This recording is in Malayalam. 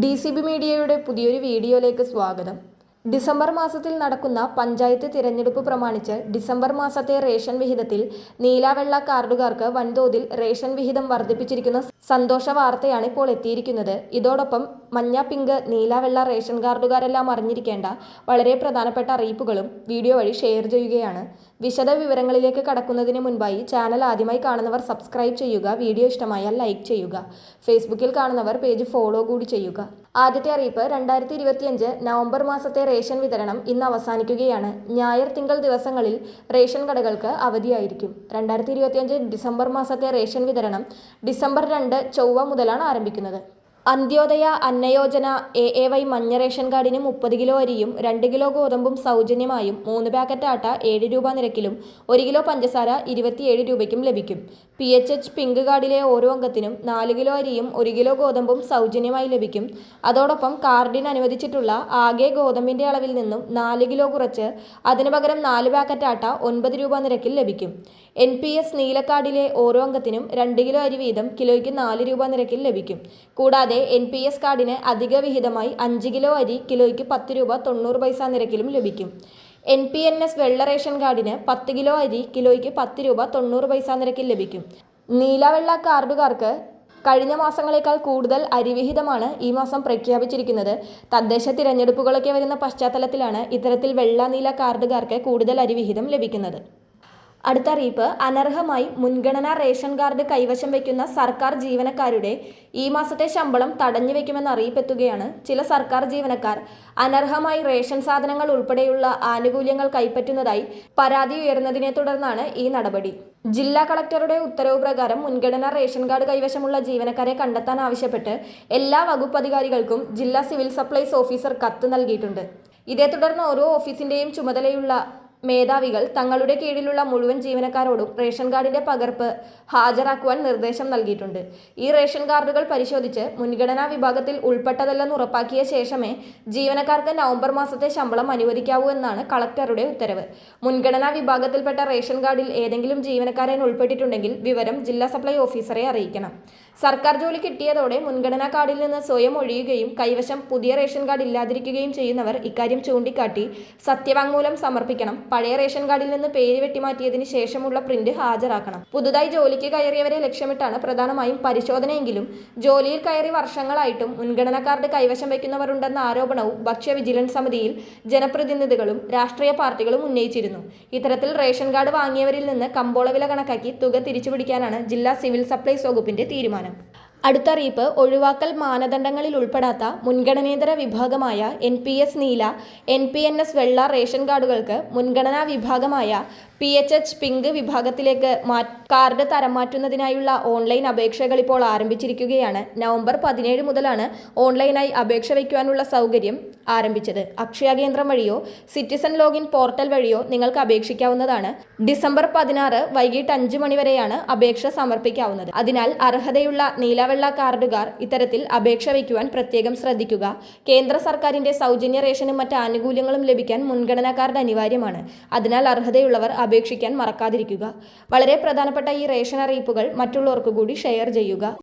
DCB മീഡിയയുടെ പുതിയൊരു വീഡിയോയിലേക്ക് സ്വാഗതം. ഡിസംബർ മാസത്തിൽ നടക്കുന്ന പഞ്ചായത്ത് തിരഞ്ഞെടുപ്പ് പ്രമാണിച്ച് ഡിസംബർ മാസത്തെ റേഷൻ വിഹിതത്തിൽ നീല-വെള്ള കാർഡുകാർക്ക് വൻതോതിൽ റേഷൻ വിഹിതം വർദ്ധിപ്പിച്ചിരിക്കുന്ന സന്തോഷ വാർത്തയാണ് ഇപ്പോൾ എത്തിയിരിക്കുന്നത്. ഇതോടൊപ്പം മഞ്ഞ, പിങ്ക്, നീല-വെള്ള റേഷൻ കാർഡുകാരെല്ലാം അറിഞ്ഞിരിക്കേണ്ട വളരെ പ്രധാനപ്പെട്ട അറിയിപ്പുകളും വീഡിയോ വഴി ഷെയർ ചെയ്യുകയാണ്. വിശദ വിവരങ്ങളിലേക്ക് കടക്കുന്നതിന് മുൻപായി ചാനൽ ആദ്യമായി കാണുന്നവർ സബ്സ്ക്രൈബ് ചെയ്യുക, വീഡിയോ ഇഷ്ടമായാൽ ലൈക്ക് ചെയ്യുക, ഫേസ്ബുക്കിൽ കാണുന്നവർ പേജ് ഫോളോ കൂടി ചെയ്യുക. ആദ്യത്തെ അറിയിപ്പ്, 2025 നവംബർ മാസത്തെ റേഷൻ വിതരണം ഇന്ന് അവസാനിക്കുകയാണ്. ഞായർ, തിങ്കൾ ദിവസങ്ങളിൽ റേഷൻ കടകൾക്ക് അവധിയായിരിക്കും. 2025 ഡിസംബർ മാസത്തെ റേഷൻ വിതരണം ഡിസംബർ 2 ചൊവ്വ മുതലാണ് ആരംഭിക്കുന്നത്. അന്ത്യോദയ അന്നയോജന AAY മഞ്ഞ റേഷൻ കാർഡിന് 30 കിലോ അരിയും 2 കിലോ ഗോതമ്പും സൗജന്യമായും 3 പാക്കറ്റ് ആട്ട 7 രൂപ നിരക്കിലും 1 കിലോ പഞ്ചസാര 27 രൂപയ്ക്കും ലഭിക്കും. PHH പിങ്ക് കാർഡിലെ ഓരോ അംഗത്തിനും 4 കിലോ അരിയും 1 കിലോ ഗോതമ്പും സൗജന്യമായി ലഭിക്കും. അതോടൊപ്പം കാർഡിന് അനുവദിച്ചിട്ടുള്ള ആകെ ഗോതമ്പിന്റെ അളവിൽ നിന്നും 4 കിലോ കുറച്ച് അതിനു പകരം 4 പാക്കറ്റ് ആട്ട 9 രൂപ നിരക്കിൽ ലഭിക്കും. NPS നീലക്കാർഡിലെ ഓരോ അംഗത്തിനും 2 കിലോ അരി വീതം കിലോയ്ക്ക് 4 രൂപ നിരക്കിൽ ലഭിക്കും. കൂടാതെ NPS കാർഡിന് അധിക വിഹിതമായി 5 കിലോ അരി കിലോയ്ക്ക് 10 രൂപ 90 പൈസ നിരക്കിലും ലഭിക്കും. NPNS വെള്ള റേഷൻ കാർഡിന് 10 കിലോ അരി കിലോയ്ക്ക് 10 രൂപ 90 പൈസ നിരക്കിൽ ലഭിക്കും. നീല-വെള്ള കാർഡുകാർക്ക് കഴിഞ്ഞ മാസങ്ങളേക്കാൾ കൂടുതൽ അരിവിഹിതമാണ് ഈ മാസം പ്രഖ്യാപിച്ചിരിക്കുന്നത്. തദ്ദേശ തിരഞ്ഞെടുപ്പുകളൊക്കെ വരുന്ന പശ്ചാത്തലത്തിലാണ് ഇത്തരത്തിൽ വെള്ള-നീല കാർഡുകാർക്ക് കൂടുതൽ അരിവിഹിതം ലഭിക്കുന്നത്. അടുത്ത അറിയിപ്പ്, അനർഹമായി മുൻഗണനാ റേഷൻ കാർഡ് കൈവശം വയ്ക്കുന്ന സർക്കാർ ജീവനക്കാരുടെ ഈ മാസത്തെ ശമ്പളം തടഞ്ഞു വയ്ക്കുമെന്ന് അറിയിപ്പെത്തുകയാണ്. ചില സർക്കാർ ജീവനക്കാർ അനർഹമായി റേഷൻ സാധനങ്ങൾ ഉൾപ്പെടെയുള്ള ആനുകൂല്യങ്ങൾ കൈപ്പറ്റുന്നതായി പരാതി ഉയർന്നതിനെ തുടർന്നാണ് ഈ നടപടി. ജില്ലാ കളക്ടറുടെ ഉത്തരവ് പ്രകാരം മുൻഗണനാ റേഷൻ കാർഡ് കൈവശമുള്ള ജീവനക്കാരെ കണ്ടെത്താൻ ആവശ്യപ്പെട്ട് എല്ലാ വകുപ്പ് അധികാരികൾക്കും ജില്ലാ സിവിൽ സപ്ലൈസ് ഓഫീസർ കത്ത് നൽകിയിട്ടുണ്ട്. ഇതേ തുടർന്ന് ഓരോ ഓഫീസിന്റെയും ചുമതലയുള്ള മേധാവികൾ തങ്ങളുടെ കീഴിലുള്ള മുഴുവൻ ജീവനക്കാരോടും റേഷൻ കാർഡിന്റെ പകർപ്പ് ഹാജരാക്കുവാൻ നിർദ്ദേശം നൽകിയിട്ടുണ്ട്. ഈ റേഷൻ കാർഡുകൾ പരിശോധിച്ച് മുൻഗണനാ വിഭാഗത്തിൽ ഉൾപ്പെട്ടതല്ലെന്ന് ഉറപ്പാക്കിയ ശേഷമേ ജീവനക്കാർക്ക് നവംബർ മാസത്തെ ശമ്പളം അനുവദിക്കാവൂ എന്നാണ് കളക്ടറുടെ ഉത്തരവ്. മുൻഗണനാ വിഭാഗത്തിൽപ്പെട്ട റേഷൻ കാർഡിൽ ഏതെങ്കിലും ജീവനക്കാരൻ ഉൾപ്പെട്ടിട്ടുണ്ടെങ്കിൽ വിവരം ജില്ലാ സപ്ലൈ ഓഫീസറെ അറിയിക്കണം. സർക്കാർ ജോലി കിട്ടിയതോടെ മുൻഗണനാ കാർഡിൽ നിന്ന് സ്വയം ഒഴിയുകയും കൈവശം പുതിയ റേഷൻ കാർഡ് ഇല്ലാതിരിക്കുകയും ചെയ്യുന്നവർ ഇക്കാര്യം ചൂണ്ടിക്കാട്ടി സത്യവാങ്മൂലം സമർപ്പിക്കണം. പഴയ റേഷൻ കാർഡിൽ നിന്ന് പേര് വെട്ടിമാറ്റിയതിന് ശേഷമുള്ള പ്രിന്റ് ഹാജരാക്കണം. പുതുതായി ജോലിക്ക് കയറിയവരെ ലക്ഷ്യമിട്ടാണ് പ്രധാനമായും പരിശോധനയെങ്കിലും ജോലിയിൽ കയറി വർഷങ്ങളായിട്ടും മുൻഗണനാ കാർഡ് കൈവശം വയ്ക്കുന്നവരുണ്ടെന്ന ആരോപണവും ഭക്ഷ്യ വിജിലൻസ് സമിതിയിൽ ജനപ്രതിനിധികളും രാഷ്ട്രീയ പാർട്ടികളും ഉന്നയിച്ചിരുന്നു. ഇത്തരത്തിൽ റേഷൻ കാർഡ് വാങ്ങിയവരിൽ നിന്ന് കമ്പോള വില കണക്കാക്കി തുക തിരിച്ചുപിടിക്കാനാണ് ജില്ലാ സിവിൽ സപ്ലൈസ് വകുപ്പിന്റെ തീരുമാനം. അടുത്ത അറിയിപ്പ്, ഒഴിവാക്കൽ മാനദണ്ഡങ്ങളിൽ ഉൾപ്പെടാത്ത മുൻഗണനേതര വിഭാഗമായ NPS നീല, NPNS വെള്ള റേഷൻ കാർഡുകൾക്ക് മുൻഗണനാ വിഭാഗമായ PHH പിങ്ക് വിഭാഗത്തിലേക്ക് കാർഡ് തരം മാറ്റുന്നതിനായുള്ള ഓൺലൈൻ അപേക്ഷകൾ ഇപ്പോൾ ആരംഭിച്ചിരിക്കുകയാണ്. നവംബർ 17 മുതലാണ് ഓൺലൈനായി അപേക്ഷ വയ്ക്കുവാനുള്ള സൗകര്യം ആരംഭിച്ചത്. അക്ഷയ കേന്ദ്രം വഴിയോ സിറ്റിസൺ ലോഗിൻ പോർട്ടൽ വഴിയോ നിങ്ങൾക്ക് അപേക്ഷിക്കാവുന്നതാണ്. ഡിസംബർ 16 വൈകിട്ട് 5 മണി വരെയാണ് അപേക്ഷ സമർപ്പിക്കാവുന്നത്. അതിനാൽ അർഹതയുള്ള നീല-വെള്ള കാർഡുകാർ ഇത്തരത്തിൽ അപേക്ഷ വയ്ക്കുവാൻ പ്രത്യേകം ശ്രദ്ധിക്കുക. കേന്ദ്ര സർക്കാരിന്റെ സൗജന്യ റേഷനും മറ്റ് ആനുകൂല്യങ്ങളും ലഭിക്കാൻ മുൻഗണനാ കാർഡ് അനിവാര്യമാണ്. അതിനാൽ അർഹതയുള്ളവർ അപേക്ഷിക്കാൻ മറക്കാതിരിക്കുക. വളരെ പ്രധാനപ്പെട്ട ഈ റേഷൻ അറിയിപ്പുകൾ മറ്റുള്ളവർക്ക് കൂടി ഷെയർ ചെയ്യുക.